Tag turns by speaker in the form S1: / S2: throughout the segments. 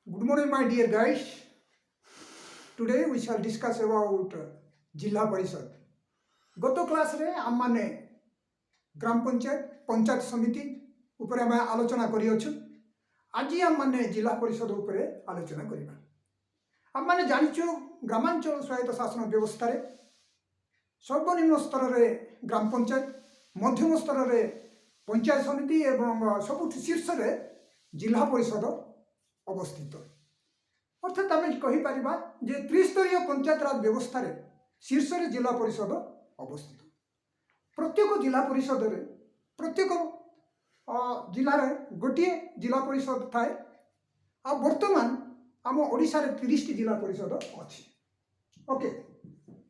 S1: Good morning, my dear guys. Today we shall discuss about जिला परिषद. गत class रे आम माने ग्राम पंचायत समिति उपरे आम आलोचना करियछु. आज आम माने जिला परिषद उपरे आलोचना करिबा. आम माने जानिछु ग्रामांचल स्वायत्त शासन व्यवस्था रे सर्वनिम्न स्तर रे ग्राम पंचायत, मध्यम स्तर रे पंचायत समिति एवं सबुठ शीर्ष रे जिला परिषद अवस्थित. अर्थात आम कहीपर जे त्रिस्तरीय पंचायत राज व्यवस्था रे शीर्ष रे जिला परिषद अवस्थित. प्रत्येक जिला परिषद रे प्रत्येक जिला रे गोटे जिला परिषद थाए. आ वर्तमान आम ओडिशा रे 30 जिला परिषद अच्छी. ओके,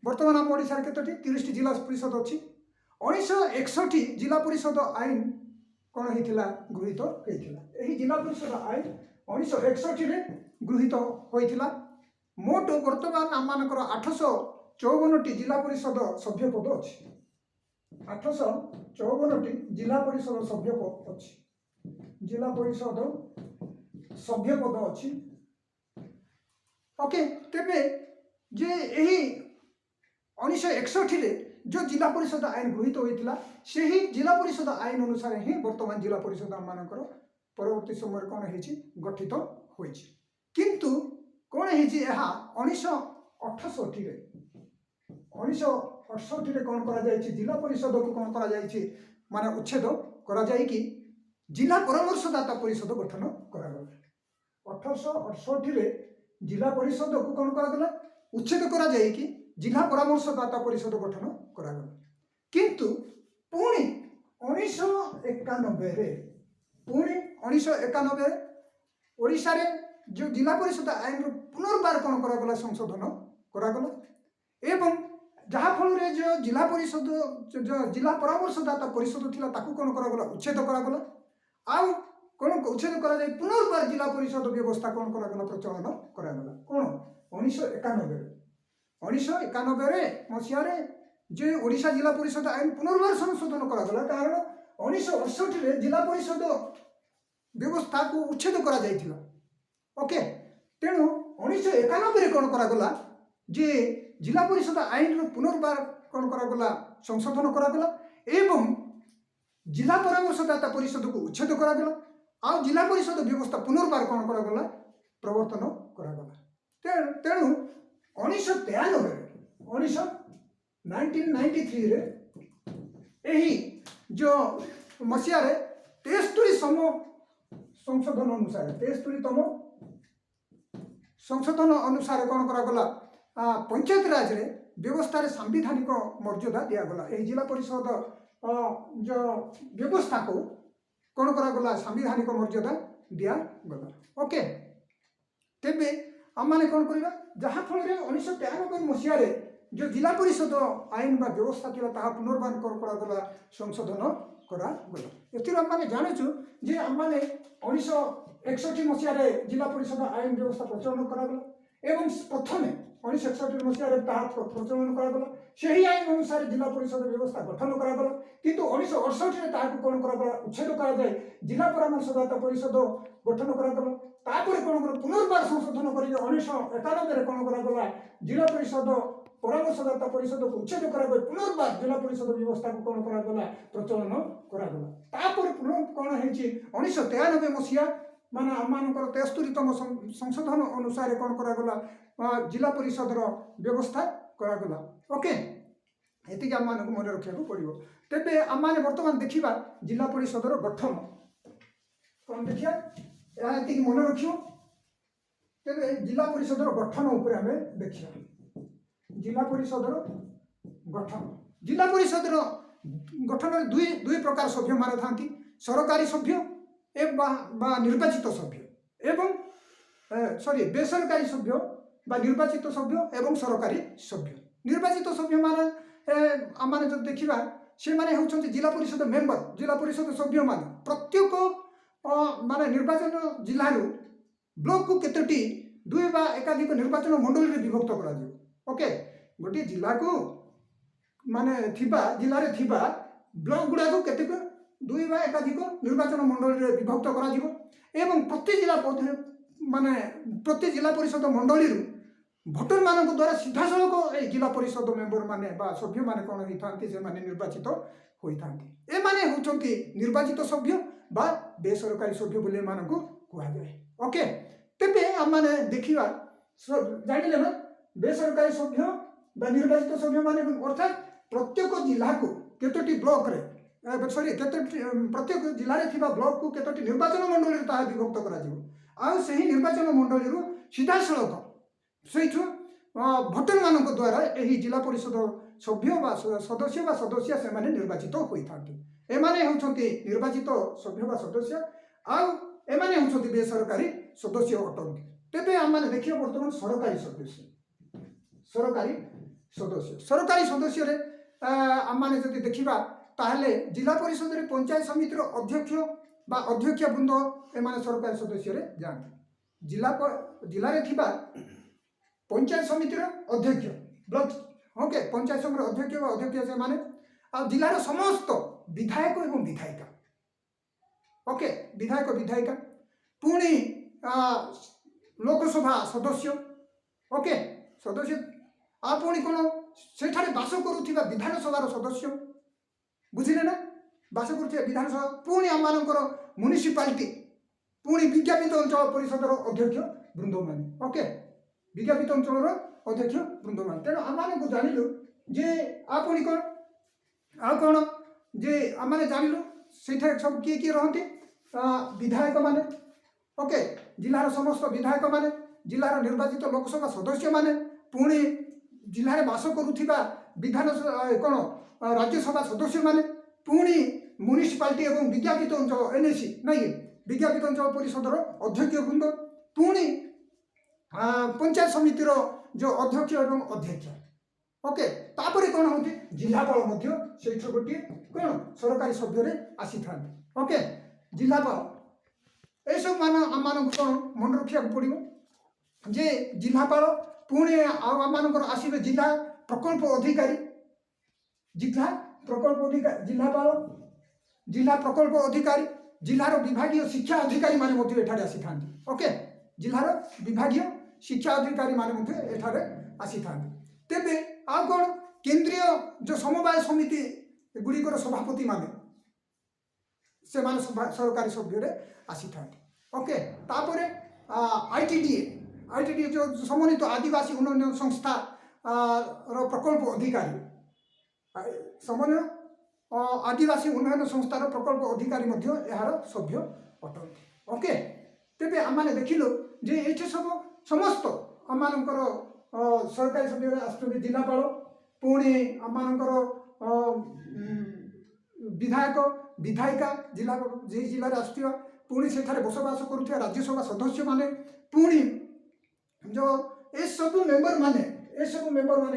S1: वर्तमान आम ओडिशा रे केतोटी 30 जिला परिषद अच्छी. 1961 जिला परिषद आईन कौन होता गृहीत होता. यही जिला परिषद आईन 1961 रे गृहीत होता. मोट वर्तमान आम 854 जिला परिषद सभ्य पद अच्छी. 854 जिला परिषद सभ्य पद अच्छी. जिला परिषद सभ्य पद अच्छी. ओके, तेबे जे यही 1961 रे जो जिला परिषद आईन गृहीत होता से ही जिला परिषद आईन अनुसार ही वर्तमान जिला परिषद आम परवर्ती समय कौन हो गठित हो. किंतु कौन है 1968 कौन करा जिला परिषद को कौन करा माने उच्छेद करा कि जिला परामर्शदाता परिषद गठन करागला. 1868 जिला परिषद को कौन करागला उच्छेद करा कि जिला परामर्शदाता परिषद गठन करागला. किंतु पुणी 1991 ओडिशा रे जो जिला परिषद आईन पुनर्बार कौन करागला संशोधन करागला. एवं जहाँ फल जो जिला परिषद जो जिला परामर्शदाता परिषद थिला ताकू कौन करागला उच्छेद करागला. आउ कौन उच्छेद करा पुनर्बार जिला परिषद व्यवस्था कौन करागला प्रचलन करागला. कौन 1991 मसीह जो ओडिशा जिला परिषद आईन पुनर्बार संशोधन करागला. कारण 1968 जिला परिषद व्यवस्था को उच्छेद करा जाइथिला. ओके, तेणु 1991 कौन करागला जे जिला परिषद आईन पुनर्बार कौन करागला संशोधन करागला एवं जिला परामर्शदाता परिषद को उच्छेद करागला. आ जिला परिषद व्यवस्था पुनर्बार कौन करागला प्रवर्तन करागला. तेणु 1993 रे यही जो मसीह 73तम संशोधन अनुसार 73तम संशोधन अनुसार कौन करागला पंचायत राज रे व्यवस्था रे सांविधानिक मर्यादा दियागला. यही जिला परिषद जो व्यवस्था को कौन करागला सांविधानिक मर्यादा दियागला. ओके, तेबे आम मैंने कौन करवा जहाँ फल 1993 मसीह जो जिला परिषद आईन बा व्यवस्था था ताहा पुनर्बार कौन करागला संशोधन करागला. एथिर आम मैंने जानुछु जे आम मैंने 1961 मसीह जिला परिषद आईन व्यवस्था प्रचलन करागला एवं प्रथम 1961 मसीह प्रचलन करागला. सही आईन अनुसार जिला परिषद व्यवस्था गठन करागला. किंतु 1968 ताहाको कौन करागला उच्छेद करा जिला परामर्शदाता परिषद गठन करागला. तापर कौन कर पुनर्बार संशोधन कर 1991 कौन करागला जिला परिषद परामर्शदाता परिषद को उच्छेद करा पुनर्बार जिला परिषद व्यवस्था को कौन करागला प्रचलन करागला. तापर कौन है 1993 मसीहा माने आम 73तम संशोधन अनुसार कौन करागला जिला परिषद व्यवस्था करागला. ओके, ये आम मन रखा पड़ो. तेबे आम बर्तमान देखा जिला परिषद गठन कौन देखिए ये मन रख. तेरे जिला परिषद गठन उपर आम देखा जिला परिषद गठन. जिला परिषद गठन दुई प्रकार सभ्य मान था. सरकारी सभ्य बा निर्वाचित सभ्य एवं बेसरकारी सभ्य बा निर्वाचित सभ्य एवं सरकारी सभ्य. निर्वाचित सभ्य मान आम जो देखा से माने होउछन्ति जिला परिषद मेंबर जिला परिषद सभ्य मान प्रत्येक माने निर्वाचन जिल्ला ब्लॉक को केतोटी दुई बा एकाधिक निर्वाचन मंडल रे विभक्त करा दियो. ओके, गोटे जिला को माने थिबा जिल्ला रे थिबा ब्लॉक गुडा को केतेक दुई बा एकाधिक निर्वाचन मंडल रे विभक्त करा दियो एवं प्रति जिला ମାନେ ପ୍ରତି ଜିଲ୍ଲା ପରିଷଦ ମଣ୍ଡଳୀରୁ ଭୋଟର ମାନଙ୍କ ଦ୍ୱାରା ସିଧାସଳଖ এই ଜିଲ୍ଲା ପରିଷଦ ମେମ୍ବର ମାନେ ବା ସଭ୍ୟମାନେ କ'ଣ ହେଇଥାନ୍ତି ସେମାନେ ନିର୍ବାଚିତ ହୋଇଥାନ୍ତି। ଏମାନେ ହେଉଛନ୍ତି ନିର୍ବାଚିତ ସଭ୍ୟ ବା ବେସରକାରୀ ସଭ୍ୟ ବୋଲି ଏମାନଙ୍କୁ କୁହାଯାଏ। ଓକେ, ତେବେ ଆମମାନେ ଦେଖିବା ଜାଣିଲେ ନା ବେସରକାରୀ ସଭ୍ୟ ବା ନିର୍ବାଚିତ ସଭ୍ୟମାନେ ଅର୍ଥାତ୍ ପ୍ରତ୍ୟେକ ଜିଲ୍ଲାକୁ କେତୋଟି ବ୍ଲକରେ ପ୍ରତ୍ୟେକ ଜିଲ୍ଲାରେ ଥିବା ବ୍ଲକକୁ କେତୋଟି ନିର୍ବାଚନ ମଣ୍ଡଳୀରେ ତାହା ବିଭକ୍ତ କରାଯିବ। ଆଉ ସେହି ନିର୍ବାଚନ ମଣ୍ଡଳୀରୁ ସିଧାସଳଖ ସେଇଠୁ ଭୋଟରମାନଙ୍କ ଦ୍ୱାରା ଏହି ଜିଲ୍ଲା ପରିଷଦ ସଭ୍ୟ ବା ସଦସ୍ୟ ବା ସଦସ୍ୟା ସେମାନେ ନିର୍ବାଚିତ ହୋଇଥାନ୍ତି। ଏମାନେ ହେଉଛନ୍ତି ନିର୍ବାଚିତ ସଭ୍ୟ ବା ସଦସ୍ୟ, ଆଉ ଏମାନେ ହେଉଛନ୍ତି ବେସରକାରୀ ସଦସ୍ୟ ଅଟନ୍ତି। ତେବେ ଆମମାନେ ଦେଖିବା ବର୍ତ୍ତମାନ ସରକାରୀ ସଦସ୍ୟ। ସରକାରୀ ସଦସ୍ୟରେ ଆମମାନେ ଯଦି ଦେଖିବା ତାହେଲେ ଜିଲ୍ଲା ପରିଷଦରେ ପଞ୍ଚାୟତ ସମିତିର ଅଧ୍ୟକ୍ଷ ବା ଅଧ୍ୟକ୍ଷା ବୃନ୍ଦ ଏମାନେ ସରକାରୀ ସଦସ୍ୟରେ ଯାଆନ୍ତି। ଜିଲ୍ଲାରେ ଥିବା ପଞ୍ଚାୟତ ସମିତିର ଅଧ୍ୟକ୍ଷ ବ୍ଲକ ଓକେ ପଞ୍ଚାୟତ ସମିତିର ଅଧ୍ୟକ୍ଷ ବା ଅଧ୍ୟକ୍ଷା ସେମାନେ, ଆଉ ଜିଲ୍ଲାର ସମସ୍ତ ବିଧାୟକ ଏବଂ ବିଧାୟିକା ଓକେ ବିଧାୟକ ବିଧାୟିକା, ପୁଣି ଲୋକସଭା ସଦସ୍ୟ ଓକେ ସଦସ୍ୟ, ଆଉ ପୁଣି କ'ଣ ସେଠାରେ ବାସ କରୁଥିବା ବିଧାନସଭାର ସଦସ୍ୟ, ବୁଝିଲେ ନା ବାସ କରୁଥିବା ବିଧାନସଭା, ପୁଣି ଆମମାନଙ୍କର ମ୍ୟୁନିସିପାଲିଟି, ପୁଣି ବିଜ୍ଞାପିତ ଅଞ୍ଚଳ ପରିଷଦର ଅଧ୍ୟକ୍ଷ ବୃନ୍ଦମାନେ ଓକେ ବିଜ୍ଞାପିତ ଅଞ୍ଚଳର ଅଧ୍ୟକ୍ଷ ବୃନ୍ଦମାନେ। ତେଣୁ ଆମମାନଙ୍କୁ ଜାଣିଲୁ ଯେ ଆଉ ପୁଣି କ'ଣ ଯେ ଆମମାନେ ଜାଣିଲୁ ସେଇଠାରେ ସବୁ କିଏ କିଏ ରହନ୍ତି, ବିଧାୟକମାନେ ଓକେ ଜିଲ୍ଲାର ସମସ୍ତ ବିଧାୟକମାନେ, ଜିଲ୍ଲାର ନିର୍ବାଚିତ ଲୋକସଭା ସଦସ୍ୟମାନେ, ପୁଣି ଜିଲ୍ଲାରେ ବାସ କରୁଥିବା ରାଜ୍ୟସଭା ସଦସ୍ୟମାନେ, ପୁଣି ମ୍ୟୁନିସିପାଲିଟି ଏବଂ ବିଜ୍ଞାପିତ ଅଞ୍ଚଳ NAC ନାଇଁ ବିଜ୍ଞାପିତ ଅଞ୍ଚଳ ପରିଷଦର ଅଧ୍ୟକ୍ଷ ବୃନ୍ଦ, ପୁଣି ପଞ୍ଚାୟତ ସମିତିର ଯେଉଁ ଅଧ୍ୟକ୍ଷ ଏବଂ ଅଧ୍ୟକ୍ଷ ଓକେ, ତାପରେ କ'ଣ ହେଉଛି ଜିଲ୍ଲାପାଳ ମଧ୍ୟ ସେଇଠୁ ଗୋଟିଏ କ'ଣ ସରକାରୀ ସଭ୍ୟରେ ଆସିଥାନ୍ତି ଓକେ ଜିଲ୍ଲାପାଳ। ଏସବୁ ଆମମାନଙ୍କୁ କ'ଣ ମନେ ରଖିବାକୁ ପଡ଼ିବ ଯେ ଜିଲ୍ଲାପାଳ, ପୁଣି ଆଉ ଆମମାନଙ୍କର ଆସିବେ ଜିଲ୍ଲା ପ୍ରକଳ୍ପ ଅଧିକାରୀ, ଜିଲ୍ଲାପାଳ, ଜିଲ୍ଲା ପ୍ରକଳ୍ପ ଅଧିକାରୀ, ଜିଲ୍ଲାର ବିଭାଗୀୟ ଶିକ୍ଷା ଅଧିକାରୀ ମାନେ ମଧ୍ୟ ଏଠାରେ ଆସିଥାନ୍ତି ଓକେ ଜିଲ୍ଲାର ବିଭାଗୀୟ ଶିକ୍ଷା ଅଧିକାରୀ ମାନେ ମଧ୍ୟ ଏଠାରେ ଆସିଥାନ୍ତି। ତେବେ ଆଉ କ'ଣ କେନ୍ଦ୍ରୀୟ ଯେଉଁ ସମବାୟ ସମିତି ଗୁଡ଼ିକର ସଭାପତି ମାନେ ସେମାନେ ସରକାରୀ ସଭ୍ୟରେ ଆସିଥାନ୍ତି ଓକେ। ତାପରେ ITDA ଯେଉଁ ସମନ୍ୱିତ ଆଦିବାସୀ ଉନ୍ନୟନ ସଂସ୍ଥା ର ପ୍ରକଳ୍ପ ଅଧିକାରୀ, ସମନ୍ୱୟ ଆଦିବାସୀ ଉନ୍ନୟନ ସଂସ୍ଥାର ପ୍ରକଳ୍ପ ଅଧିକାରୀ ମଧ୍ୟ ଏହାର ସଭ୍ୟ ଅଟନ୍ତି ଓକେ। ତେବେ ଆମମାନେ ଦେଖିଲୁ ଯେ ଏଠି ସବୁ ସମସ୍ତ ଆମମାନଙ୍କର ସରକାରୀ ସଭ୍ୟରେ ଆସୁଛନ୍ତି ଜିଲ୍ଲାପାଳ, ପୁଣି ଆମମାନଙ୍କର ବିଧାୟକ ବିଧାୟିକା ଯେ ଜିଲ୍ଲାରେ ଆସୁଥିବା, ପୁଣି ସେଠାରେ ବସବାସ କରୁଥିବା ରାଜ୍ୟସଭା ସଦସ୍ୟମାନେ, ପୁଣି ଯେଉଁ ଏସବୁ ମେମ୍ବରମାନେ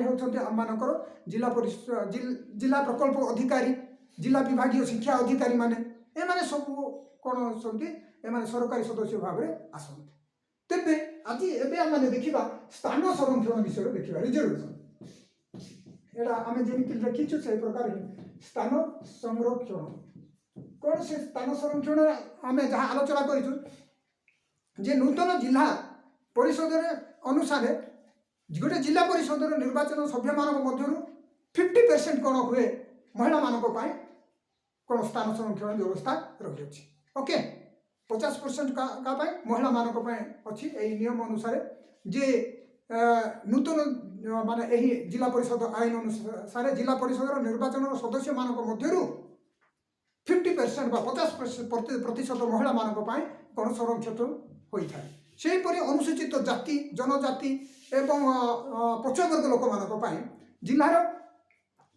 S1: ହେଉଛନ୍ତି ଆମମାନଙ୍କର ଜିଲ୍ଲା ପ୍ରକଳ୍ପ ଅଧିକାରୀ, ଜିଲ୍ଲା ବିଭାଗୀୟ ଶିକ୍ଷା ଅଧିକାରୀ ମାନେ, ଏମାନେ ସବୁ କ'ଣ ଅଛନ୍ତି ଏମାନେ ସରକାରୀ ସଦସ୍ୟ ଭାବରେ ଆସନ୍ତି। ତେବେ ଏବେ ଆମମାନେ ଦେଖିବା ସ୍ଥାନ ସଂରକ୍ଷଣ ବିଷୟରେ ଦେଖିବା ରିଜର୍ଭେସନ। ଏଇଟା ଆମେ ଯେମିତି ଲେଖିଛୁ ସେହି ପ୍ରକାର ସ୍ଥାନ ସଂରକ୍ଷଣ। କ'ଣ ସେ ସ୍ଥାନ ସଂରକ୍ଷଣ ଆମେ ଯାହା ଆଲୋଚନା କରିଛୁ ଯେ ନୂତନ ଜିଲ୍ଲା ପରିଷଦରେ ଅନୁସାରେ ଗୋଟେ ଜିଲ୍ଲା ପରିଷଦର ନିର୍ବାଚନ ସଭ୍ୟମାନଙ୍କ ମଧ୍ୟରୁ 50% କ'ଣ ହୁଏ ମହିଳାମାନଙ୍କ ପାଇଁ କ'ଣ ସ୍ଥାନ ସଂରକ୍ଷଣ ବ୍ୟବସ୍ଥା ରହିଅଛି ଓକେ। 50% କାହା ପାଇଁ ମହିଳାମାନଙ୍କ ପାଇଁ ଅଛି ଏହି ନିୟମ ଅନୁସାରେ ଯେ ନୂତନ ମାନେ ଏହି ଜିଲ୍ଲା ପରିଷଦ ଆଇନ ଅନୁସାରେ ଜିଲ୍ଲା ପରିଷଦର ନିର୍ବାଚନର ସଦସ୍ୟମାନଙ୍କ ମଧ୍ୟରୁ 50% ବା 50% ମହିଳାମାନଙ୍କ ପାଇଁ କ'ଣ ସଂରକ୍ଷିତ ହୋଇଥାଏ। ସେହିପରି ଅନୁସୂଚିତ ଜାତି ଜନଜାତି ଏବଂ ପଛୁଆବର୍ଗ ଲୋକମାନଙ୍କ ପାଇଁ ଜିଲ୍ଲାର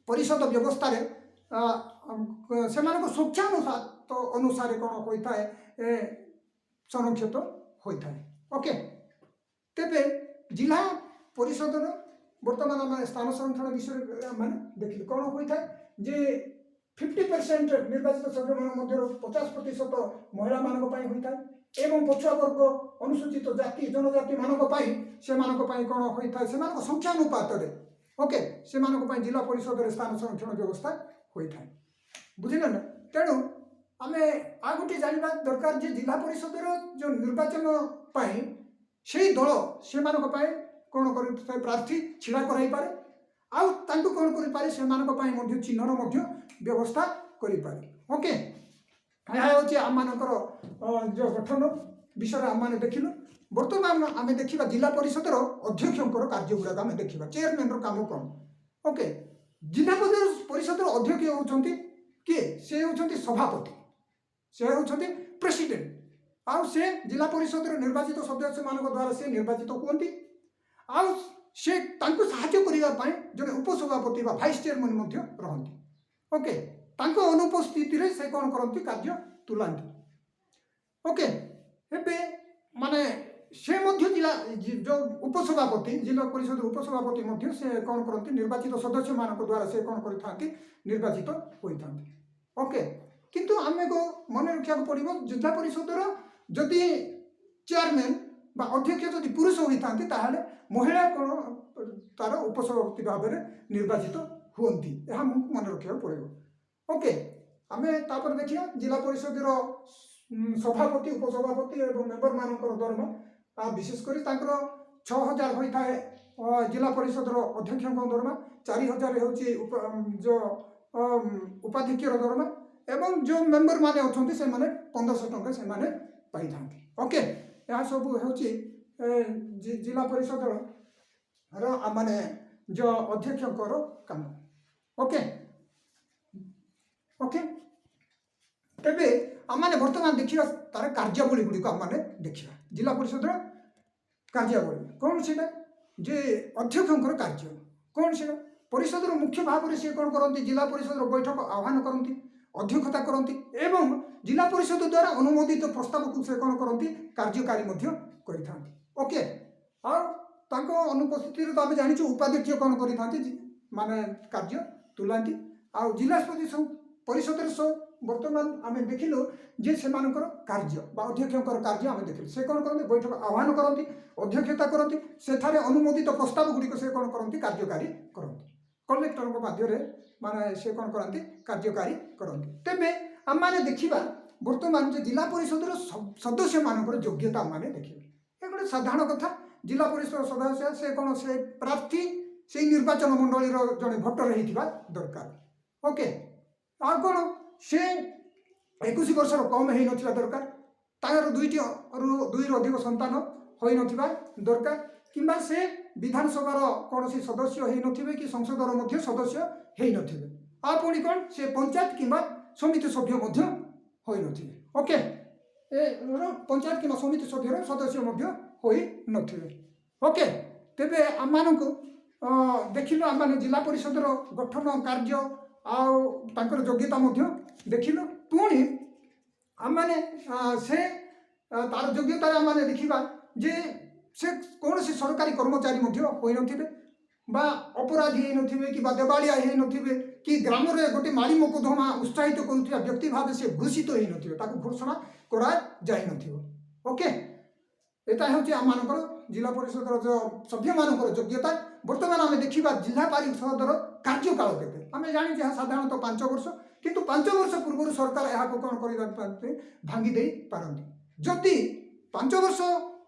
S1: ପରିଷଦ ବ୍ୟବସ୍ଥାରେ ସେମାନଙ୍କ ସଂଖ୍ୟାନୁପାତ ଅନୁସାରେ କ'ଣ ହୋଇଥାଏ ସଂରକ୍ଷିତ ହୋଇଥାଏ ଓକେ। ତେବେ ଜିଲ୍ଲା ପରିଷଦର ବର୍ତ୍ତମାନ ଆମେ ସ୍ଥାନ ସଂରକ୍ଷଣ ବିଷୟରେ ଆମେ ଦେଖିଲୁ କ'ଣ ହୋଇଥାଏ ଯେ 50% ନିର୍ବାଚିତ ସଭ୍ୟମାନଙ୍କ ମଧ୍ୟରୁ 50% ମହିଳାମାନଙ୍କ ପାଇଁ ହୋଇଥାଏ ଏବଂ ପଛୁଆବର୍ଗ ଅନୁସୂଚିତ ଜାତି ଜନଜାତିମାନଙ୍କ ପାଇଁ ସେମାନଙ୍କ ପାଇଁ କ'ଣ ହୋଇଥାଏ ସେମାନଙ୍କ ସଂଖ୍ୟାନୁପାତରେ ଓକେ ସେମାନଙ୍କ ପାଇଁ ଜିଲ୍ଲା ପରିଷଦରେ ସ୍ଥାନ ସଂରକ୍ଷଣ ବ୍ୟବସ୍ଥା ହୋଇଥାଏ ବୁଝିଲେ ନା। ତେଣୁ ଆମେ ଆଉ ଗୋଟିଏ ଜାଣିବା ଦରକାର ଯେ ଜିଲ୍ଲା ପରିଷଦର ଯେଉଁ ନିର୍ବାଚନ ପାଇଁ ସେଇ ଦଳ ସେମାନଙ୍କ ପାଇଁ କ'ଣ କରିଥାଏ ପ୍ରାର୍ଥୀ ଛିଡ଼ା କରାଇପାରେ ଆଉ ତାଙ୍କୁ କ'ଣ କରିପାରେ ସେମାନଙ୍କ ପାଇଁ ମଧ୍ୟ ଚିହ୍ନର ମଧ୍ୟ ବ୍ୟବସ୍ଥା କରିପାରେ। ଓକେ, ଏହା ହେଉଛି ଆମମାନଙ୍କର ଯେଉଁ ଗଠନ ବିଷୟରେ ଆମମାନେ ଦେଖିଲୁ। ବର୍ତ୍ତମାନ ଆମେ ଦେଖିବା ଜିଲ୍ଲା ପରିଷଦର ଅଧ୍ୟକ୍ଷଙ୍କର କାର୍ଯ୍ୟ ଗୁଡ଼ାକ ଆମେ ଦେଖିବା। ଚେୟାରମ୍ୟାନର କାମ କ'ଣ? ଓକେ, ଜିଲ୍ଲା ପରିଷଦର ଅଧ୍ୟକ୍ଷ ହେଉଛନ୍ତି କିଏ? ସେ ହେଉଛନ୍ତି ସଭାପତି, ସେ ହେଉଛନ୍ତି ପ୍ରେସିଡେଣ୍ଟ। ଆଉ ସେ ଜିଲ୍ଲା ପରିଷଦର ନିର୍ବାଚିତ ସଦସ୍ୟମାନଙ୍କ ଦ୍ୱାରା ସେ ନିର୍ବାଚିତ ହୁଅନ୍ତି। ଆଉ ସେ ତାଙ୍କୁ ସାହାଯ୍ୟ କରିବା ପାଇଁ ଜଣେ ଉପସଭାପତି ବା ଭାଇସ୍ ଚେୟାରମ୍ୟାନ୍ ମଧ୍ୟ ରହନ୍ତି। ଓକେ, ତାଙ୍କ ଅନୁପସ୍ଥିତିରେ ସେ କ'ଣ କରନ୍ତି? କାର୍ଯ୍ୟ ତୁଲାନ୍ତି। ଓକେ, ଏବେ ମାନେ ସେ ମଧ୍ୟ ଯେଉଁ ଉପସଭାପତି ଜିଲ୍ଲା ପରିଷଦର ଉପସଭାପତି ମଧ୍ୟ ସେ କ'ଣ କରନ୍ତି? ନିର୍ବାଚିତ ସଦସ୍ୟମାନଙ୍କ ଦ୍ୱାରା ସେ କ'ଣ କରିଥାନ୍ତି? ନିର୍ବାଚିତ ହୋଇଥାନ୍ତି। ଓକେ, କିନ୍ତୁ ଆମକୁ ମନେ ରଖିବାକୁ ପଡ଼ିବ ଜିଲ୍ଲା ପରିଷଦର ଯଦି ଚେୟାରମ୍ୟାନ୍ ବା ଅଧ୍ୟକ୍ଷ ଯଦି ପୁରୁଷ ହୋଇଥାନ୍ତି ତାହେଲେ ମହିଳା କ'ଣ ତାର ଉପସଭାପତି ଭାବରେ ନିର୍ବାଚିତ ହୁଅନ୍ତି। ଏହା ଆମକୁ ମନେ ରଖିବାକୁ ପଡ଼ିବ। ଓକେ, ଆମେ ତାପରେ ଦେଖିବା ଜିଲ୍ଲା ପରିଷଦର ସଭାପତି ଉପସଭାପତି ଏବଂ ମେମ୍ବରମାନଙ୍କର ଦରମା ବିଶେଷ କରି ତାଙ୍କର 6,000 ହୋଇଥାଏ ଜିଲ୍ଲା ପରିଷଦର ଅଧ୍ୟକ୍ଷଙ୍କ ଦରମା, 4,000 ହେଉଛି ଯେଉଁ ଉପାଧ୍ୟକ୍ଷର ଦରମା ଏବଂ ଯେଉଁ ମେମ୍ବରମାନେ ଅଛନ୍ତି ସେମାନେ 1,500 ଟଙ୍କା ସେମାନେ ପାଇଥାନ୍ତି। ଓକେ, ଏହା ସବୁ ହେଉଛି ଜିଲ୍ଲା ପରିଷଦର ମାନେ ଯେଉଁ ଅଧ୍ୟକ୍ଷଙ୍କର କାମ। ଓକେ ଓକେ ତେବେ ଆମମାନେ ବର୍ତ୍ତମାନ ଦେଖିବା ତାର କାର୍ଯ୍ୟାବଳୀ ଗୁଡ଼ିକ ଆମମାନେ ଦେଖିବା। ଜିଲ୍ଲା ପରିଷଦର କାର୍ଯ୍ୟାବଳୀ କ'ଣ ସେଇଟା? ଯେ ଅଧ୍ୟକ୍ଷଙ୍କର କାର୍ଯ୍ୟ କ'ଣ ସେଇଟା? ପରିଷଦର ମୁଖ୍ୟ ଭାବରେ ସେ କ'ଣ କରନ୍ତି? ଜିଲ୍ଲା ପରିଷଦର ବୈଠକ ଆହ୍ୱାନ କରନ୍ତି, ଅଧ୍ୟକ୍ଷତା କରନ୍ତି ଏବଂ ଜିଲ୍ଲା ପରିଷଦ ଦ୍ୱାରା ଅନୁମୋଦିତ ପ୍ରସ୍ତାବକୁ ସେ କ'ଣ କରନ୍ତି? କାର୍ଯ୍ୟକାରୀ ମଧ୍ୟ କରିଥାନ୍ତି। ଓକେ, ଆଉ ତାଙ୍କ ଅନୁପସ୍ଥିତିରେ ତ ଆମେ ଜାଣିଛୁ ଉପାଧ୍ୟକ୍ଷ କ'ଣ କରିଥାନ୍ତି? ମାନେ କାର୍ଯ୍ୟ ତୁଲାନ୍ତି। ଆଉ ଜିଲ୍ଲା ପରିଷଦର ବର୍ତ୍ତମାନ ଆମେ ଦେଖିଲୁ ଯେ ସେମାନଙ୍କର କାର୍ଯ୍ୟ ବା ଅଧ୍ୟକ୍ଷଙ୍କର କାର୍ଯ୍ୟ ଆମେ ଦେଖିଲୁ। ସେ କ'ଣ କରନ୍ତି? ବୈଠକ ଆହ୍ୱାନ କରନ୍ତି, ଅଧ୍ୟକ୍ଷତା କରନ୍ତି, ସେଠାରେ ଅନୁମୋଦିତ ପ୍ରସ୍ତାବ ଗୁଡ଼ିକ ସେ କ'ଣ କରନ୍ତି? କାର୍ଯ୍ୟକାରୀ କରନ୍ତି। କଲେକ୍ଟରଙ୍କ ମାଧ୍ୟମରେ ମାନେ ସେ କ'ଣ କରନ୍ତି? କାର୍ଯ୍ୟକାରୀ କରନ୍ତି। ତେବେ ଆମମାନେ ଦେଖିବା ବର୍ତ୍ତମାନ ଯେ ଜିଲ୍ଲା ପରିଷଦର ସଦସ୍ୟମାନଙ୍କର ଯୋଗ୍ୟତା ଆମମାନେ ଦେଖିବା। ଏ ଗୋଟେ ସାଧାରଣ କଥା। ଜିଲ୍ଲା ପରିଷଦ ସଦସ୍ୟ ସେ କ'ଣ? ସେ ପ୍ରାର୍ଥୀ ସେଇ ନିର୍ବାଚନ ମଣ୍ଡଳୀର ଜଣେ ଭୋଟର ହେଇଥିବା ଦରକାର। ଓକେ, ଆଉ କ'ଣ? ସେ 21 ବର୍ଷର କମ୍ ହେଇନଥିବା ଦରକାର, ତାଙ୍କର 2ରୁ ଅଧିକ ସନ୍ତାନ ହୋଇନଥିବା ଦରକାର, କିମ୍ବା ସେ ବିଧାନସଭାର କୌଣସି ସଦସ୍ୟ ହେଇନଥିବେ କି ସଂସଦର ମଧ୍ୟ ସଦସ୍ୟ ହେଇନଥିବେ। ଆଉ ପୁଣି କ'ଣ? ସେ ପଞ୍ଚାୟତ କିମ୍ବା ସମିତି ସଭ୍ୟ ମଧ୍ୟ ହୋଇନଥିବେ। ଓକେ, ପଞ୍ଚାୟତ କିମ୍ବା ସମିତି ସଭ୍ୟର ସଦସ୍ୟ ମଧ୍ୟ ହୋଇନଥିବେ। ଓକେ, ତେବେ ଆମମାନଙ୍କୁ ଦେଖିଲୁ ଆମମାନେ ଜିଲ୍ଲା ପରିଷଦର ଗଠନ କାର୍ଯ୍ୟ ଆଉ ତାଙ୍କର ଯୋଗ୍ୟତା ମଧ୍ୟ ଦେଖିଲୁ। ପୁଣି ଆମମାନେ ସେ ତାର ଯୋଗ୍ୟତାରେ ଆମମାନେ ଦେଖିବା ଯେ ସେ କୌଣସି ସରକାରୀ କର୍ମଚାରୀ ମଧ୍ୟ ହୋଇନଥିବେ ବା ଅପରାଧୀ ହେଇନଥିବେ କିମ୍ବା ଦେବାଳିଆ ହେଇନଥିବେ କି ଗ୍ରାମରେ ଗୋଟେ ମାଳି ମୋକଦ୍ଦମା ଉତ୍ସାହିତ କରୁଥିବା ବ୍ୟକ୍ତି ଭାବେ ସେ ଘୋଷିତ ହେଇନଥିବେ, ତାକୁ ଘୋଷଣା କରାଯାଇନଥିବ। ଓକେ, ଏଟା ହେଉଛି ଆମମାନଙ୍କର ଜିଲ୍ଲା ପରିଷଦର ଯେଉଁ ସଭ୍ୟମାନଙ୍କର ଯୋଗ୍ୟତା। ବର୍ତ୍ତମାନ ଆମେ ଦେଖିବା ଜିଲ୍ଲା ପରିଷଦର କାର୍ଯ୍ୟକାଳ କେତେ। ଆମେ ଜାଣିଛୁ ଏହା ସାଧାରଣତଃ 5 ବର୍ଷ, କିନ୍ତୁ 5 ବର୍ଷ ପୂର୍ବରୁ ସରକାର ଏହାକୁ କ'ଣ କରିପାରନ୍ତି? ଭାଙ୍ଗି ଦେଇପାରନ୍ତି। ଯଦି 5 ବର୍ଷ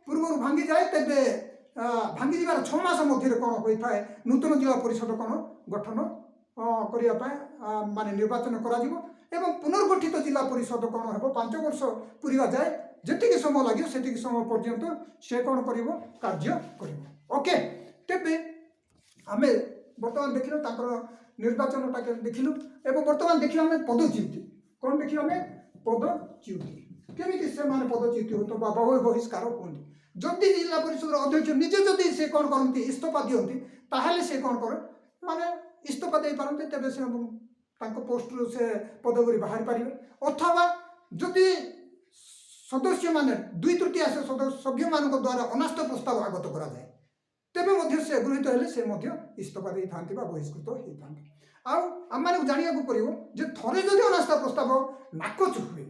S1: ପୂର୍ବରୁ ଭାଙ୍ଗିଯାଏ ତେବେ ଭାଙ୍ଗିଯିବାର 6 ମାସ ମଧ୍ୟରେ କ'ଣ ହୋଇଥାଏ? ନୂତନ ଜିଲ୍ଲା ପରିଷଦ କ'ଣ ଗଠନ କରିବା ପାଇଁ ମାନେ ନିର୍ବାଚନ କରାଯିବ ଏବଂ ପୁନର୍ଗଠିତ ଜିଲ୍ଲା ପରିଷଦ କ'ଣ ହେବ? 5 ବର୍ଷ ପୁରିବା ଯାଏ ଯେତିକି ସମୟ ଲାଗିବ ସେତିକି ସମୟ ପର୍ଯ୍ୟନ୍ତ ସେ କ'ଣ କରିବ? କାର୍ଯ୍ୟ କରିବ। ଓକେ, ତେବେ ଆମେ ବର୍ତ୍ତମାନ ଦେଖିଲୁ ତାଙ୍କର ନିର୍ବାଚନଟା ଦେଖିଲୁ ଏବଂ ବର୍ତ୍ତମାନ ଦେଖିବା ଆମେ ପଦଚ୍ୟୁତି। କ'ଣ ଦେଖିବା? ଆମେ ପଦଚ୍ୟୁତି କେମିତି ସେମାନେ ପଦଚ୍ୟୁତି ହୁଅନ୍ତି ବା ବହିଷ୍କାର ହୁଅନ୍ତି। ଯଦି ଜିଲ୍ଲା ପରିଷଦର ଅଧ୍ୟକ୍ଷ ନିଜେ ଯଦି ସେ କ'ଣ କରନ୍ତି? ଇସ୍ତଫା ଦିଅନ୍ତି, ତାହେଲେ ସେ କ'ଣ କରେ? ମାନେ ଇସ୍ତଫା ଦେଇପାରନ୍ତି, ତେବେ ସେ ତାଙ୍କ ପୋଷ୍ଟରୁ ସେ ପଦବୀରୁ ବାହାରି ପାରିବେ। ଅଥବା ଯଦି ସଦସ୍ୟମାନେ 2/3 ସଭ୍ୟମାନଙ୍କ ଦ୍ୱାରା ଅନାସ୍ଥା ପ୍ରସ୍ତାବ ଆଗତ କରାଯାଏ ତେବେ ମଧ୍ୟ ସେ ଗୃହୀତ ହେଲେ ସେ ମଧ୍ୟ ଇସ୍ତଫା ଦେଇଥାନ୍ତି ବା ବହିଷ୍କୃତ ହେଇଥାନ୍ତି। ଆଉ ଆମମାନଙ୍କୁ ଜାଣିବାକୁ ପଡ଼ିବ ଯେ ଥରେ ଯଦି ଅନାସ୍ଥା ପ୍ରସ୍ତାବ ନାକଚ ହୁଏ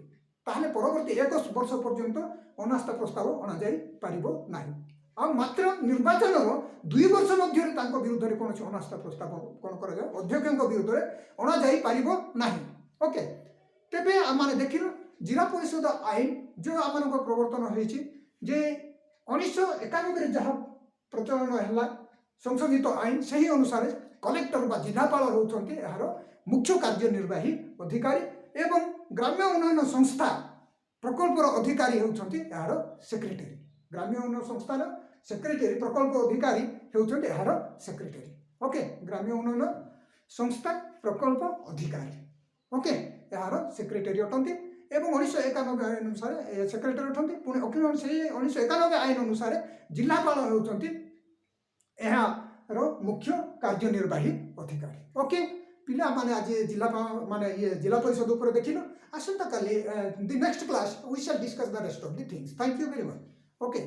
S1: ତାହେଲେ ପରବର୍ତ୍ତୀ 1 ବର୍ଷ ପର୍ଯ୍ୟନ୍ତ ଅନାସ୍ଥା ପ୍ରସ୍ତାବ ଅଣାଯାଇପାରିବ ନାହିଁ। ଆଉ ମାତ୍ର ନିର୍ବାଚନର 2 ବର୍ଷ ମଧ୍ୟରେ ତାଙ୍କ ବିରୁଦ୍ଧରେ କୌଣସି ଅନାସ୍ଥା ପ୍ରସ୍ତାବ କ'ଣ କରାଯାଏ? ଅଧ୍ୟକ୍ଷଙ୍କ ବିରୁଦ୍ଧରେ ଅଣାଯାଇପାରିବ ନାହିଁ। ଓକେ, ତେବେ ଆମମାନେ ଦେଖିଲୁ ଜିଲ୍ଲା ପରିଷଦ ଆଇନ ଯେଉଁ ଆମମାନଙ୍କ ପ୍ରବର୍ତ୍ତନ ହୋଇଛି ଯେ 1991 जहाँ प्रचलन है संशोधित आईन से ही अनुसार कलेक्टर बा जिलापाल होती यार मुख्य कार्यनिर्वाही अधिकारी एवं ग्राम्य उन्नयन संस्था प्रकल्पर अधिकारी होती यार सेक्रेटरी ग्राम्य उन्नयन संस्थार सेक्रेटरी प्रकल्प अधिकारी होती यार सेक्रेटरी ओके ग्राम्य उन्नयन संस्था प्रकल्प अधिकारी ओके यार सेक्रेटरी अटंती एवं 1991 आईन अनुसार सेक्रेटरी अटंती पुणी 1991 आईन अनुसार जिलापाल होती यार मुख्य कार्यनिर्वाही अधिकारी ओके पिला माने आज जिलापाल माने ये जिला परिषद ऊपर देखिलो आसंता काली the next class we shall discuss the rest of the things thank you very much okay